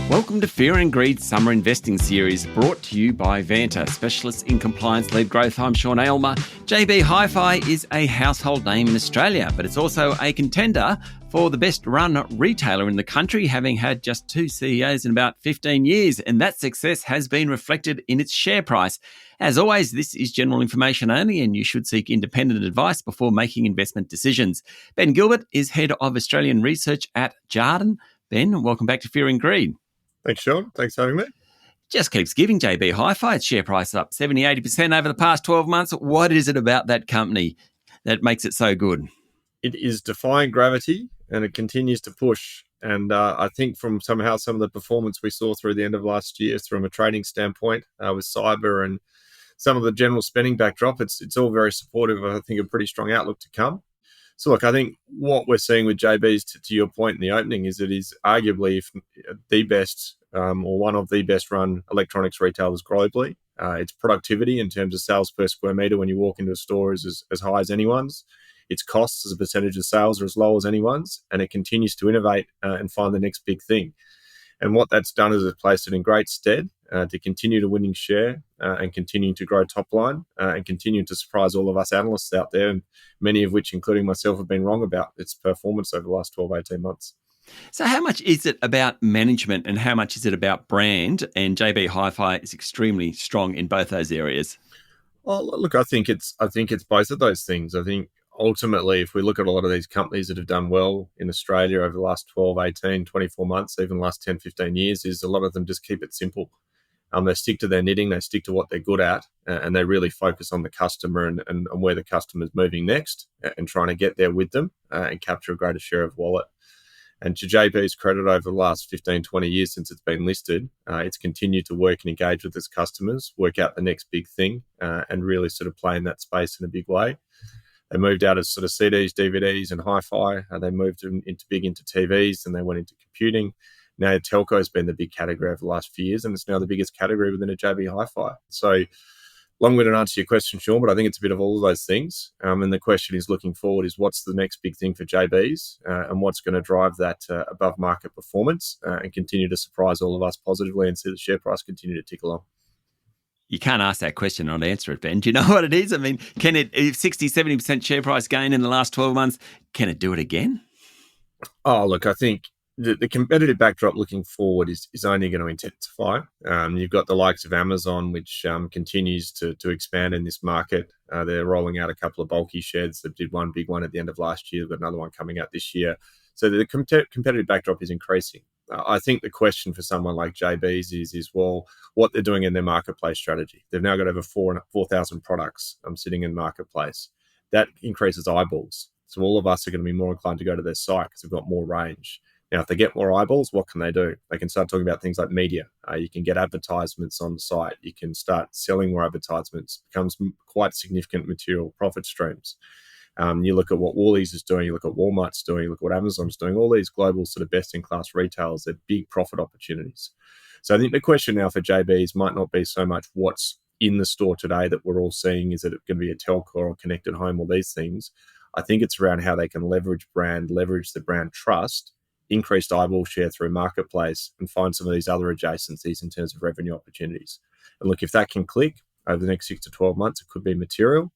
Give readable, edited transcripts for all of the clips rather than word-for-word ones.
Welcome to Fear and Greed Summer Investing Series, brought to you by Vanta, specialists in compliance-led growth. I'm Sean Aylmer. JB Hi-Fi is a household name in Australia, but it's also a contender for the best-run retailer in the country, having had just 2 CEOs in about 15 years, and that success has been reflected in its share price. As always, this is general information only, and you should seek independent advice before making investment decisions. Ben Gilbert is Head of Australian Research at Jarden. Ben, welcome back to Fear and Greed. Thanks, Sean. Thanks for having me. Just keeps giving, JB Hi-Fi. Its share price up 70, 80% over the past 12 months. What is it about that company that makes it so good? It is defying gravity and it continues to push. And I think from some of the performance we saw through the end of last year from a trading standpoint with cyber and some of the general spending backdrop, it's all very supportive of, I think, a pretty strong outlook to come. So, look, I think what we're seeing with JB's, to your point in the opening, is it is arguably the best or one of the best run electronics retailers globally. Its productivity in terms of sales per square metre when you walk into a store is as high as anyone's. Its costs as a percentage of sales are as low as anyone's, and it continues to innovate and find the next big thing. And what that's done is it's placed it in great stead to continue to winning share and continue to grow top line and continue to surprise all of us analysts out there, and many of which, including myself, have been wrong about its performance over the last 12, 18 months. So how much is it about management and how much is it about brand? And JB Hi-Fi is extremely strong in both those areas. Well, look, I think it's both of those things. I think ultimately, if we look at a lot of these companies that have done well in Australia over the last 12, 18, 24 months, even the last 10, 15 years, is a lot of them just keep it simple. They stick to their knitting, they stick to what they're good at, and they really focus on the customer and where the customer's moving next and trying to get there with them and capture a greater share of wallet. And to JB's credit, over the last 15, 20 years since it's been listed, it's continued to work and engage with its customers, work out the next big thing, and really sort of play in that space in a big way. They moved out of sort of CDs, DVDs, and hi-fi. They moved into TVs, and they went into computing. Now, telco has been the big category over the last few years, and it's now the biggest category within a JB Hi-Fi. So, long-winded answer to your question, Sean, but I think it's a bit of all of those things. And the question is, looking forward, is what's the next big thing for JB's and what's going to drive that above-market performance and continue to surprise all of us positively and see the share price continue to tick along. You can't ask that question and not answer it, Ben. Do you know what it is? I mean, can it, if 60, 70% share price gain in the last 12 months, can it do it again? Oh, look, I think the competitive backdrop looking forward is only going to intensify. You've got the likes of Amazon, which continues to expand in this market. They're rolling out a couple of bulky sheds. They did one big one at the end of last year. They've got another one coming out this year. So the competitive backdrop is increasing. I think the question for someone like JB's is well, what they're doing in their marketplace strategy. They've now got over 4,000 products sitting in marketplace. That increases eyeballs. So all of us are going to be more inclined to go to their site because they've got more range. Now, if they get more eyeballs, what can they do? They can start talking about things like media. You can get advertisements on the site. You can start selling more advertisements. It becomes quite significant material profit streams. You look at what Woolies is doing, you look at Walmart's doing, you look at what Amazon's doing, all these global sort of best-in-class retailers, they're big profit opportunities. So I think the question now for JB's might not be so much what's in the store today that we're all seeing, is it going to be a telco or connected home, or these things. I think it's around how they can leverage the brand trust, increased eyeball share through marketplace, and find some of these other adjacencies in terms of revenue opportunities. And look, if that can click over the next 6 to 12 months, it could be material.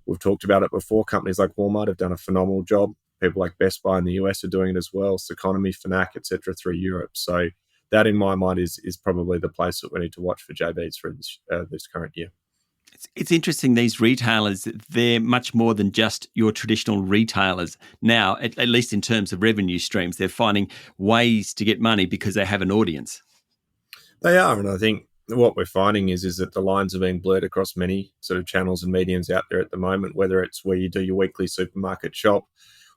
We've talked about it before. Companies like Walmart have done a phenomenal job. People like Best Buy in the US are doing it as well. Economy, Fnac, etc. through Europe. So that, in my mind, is probably the place that we need to watch for JB's through this current year. It's interesting, these retailers, they're much more than just your traditional retailers. Now, at least in terms of revenue streams, they're finding ways to get money because they have an audience. They are, and I think what we're finding is that the lines are being blurred across many sort of channels and mediums out there at the moment, whether it's where you do your weekly supermarket shop,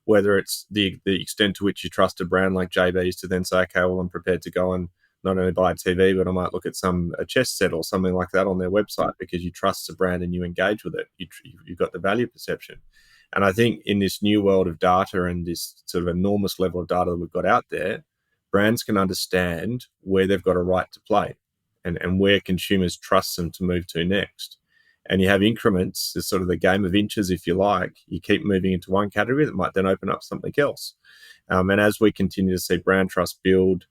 whether it's the extent to which you trust a brand like JB's to then say, okay, well, I'm prepared to go and not only buy a TV, but I might look at a chess set or something like that on their website because you trust the brand and you engage with it. You've got the value perception. And I think in this new world of data and this sort of enormous level of data that we've got out there, brands can understand where they've got a right to play and where consumers trust them to move to next. And you have increments, it's sort of the game of inches, if you like. You keep moving into one category that might then open up something else. And as we continue to see brand trust build,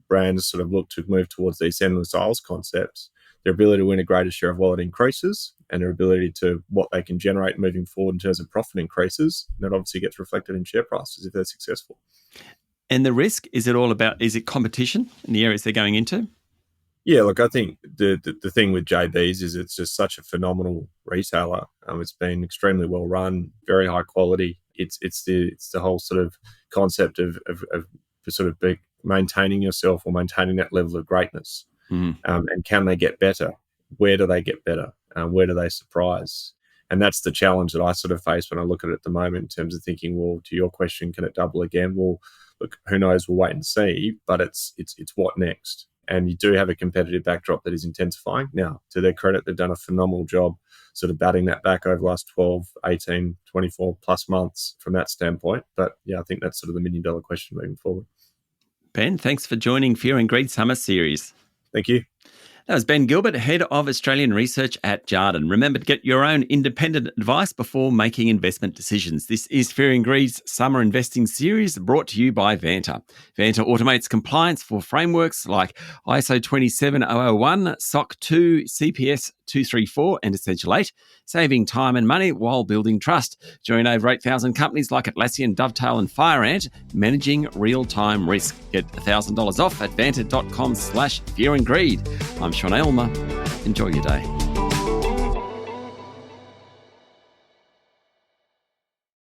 brands sort of look to move towards these endless aisles concepts, their ability to win a greater share of wallet increases, and their ability to what they can generate moving forward in terms of profit increases. And that obviously gets reflected in share prices if they're successful. And the risk, is it competition in the areas they're going into? Yeah, look, I think the thing with JB's is it's just such a phenomenal retailer. It's been extremely well run, very high quality. It's the whole sort of concept of sort of maintaining yourself or maintaining that level of greatness. And can they get better? Where do they get better? Where do they surprise? And that's the challenge that I sort of face when I look at it at the moment in terms of thinking, well, to your question, can it double again? Well, look, who knows? We'll wait and see. But it's what next? And you do have a competitive backdrop that is intensifying. Now, to their credit, they've done a phenomenal job sort of batting that back over the last 12, 18, 24 plus months from that standpoint. But yeah, I think that's sort of the $1 million question moving forward. Ben, thanks for joining Fear and Greed Summer Series. Thank you. That was Ben Gilbert, Head of Australian Research at Jarden. Remember to get your own independent advice before making investment decisions. This is Fear and Greed's Summer Investing Series, brought to you by Vanta. Vanta automates compliance for frameworks like ISO 27001, SOC 2, CPS 234 and Essential 8, saving time and money while building trust. Join over 8,000 companies like Atlassian, Dovetail and FireAnt, managing real-time risk. Get $1,000 off at vanta.com/fearandgreed. I'm Sean Aylmer. Enjoy your day.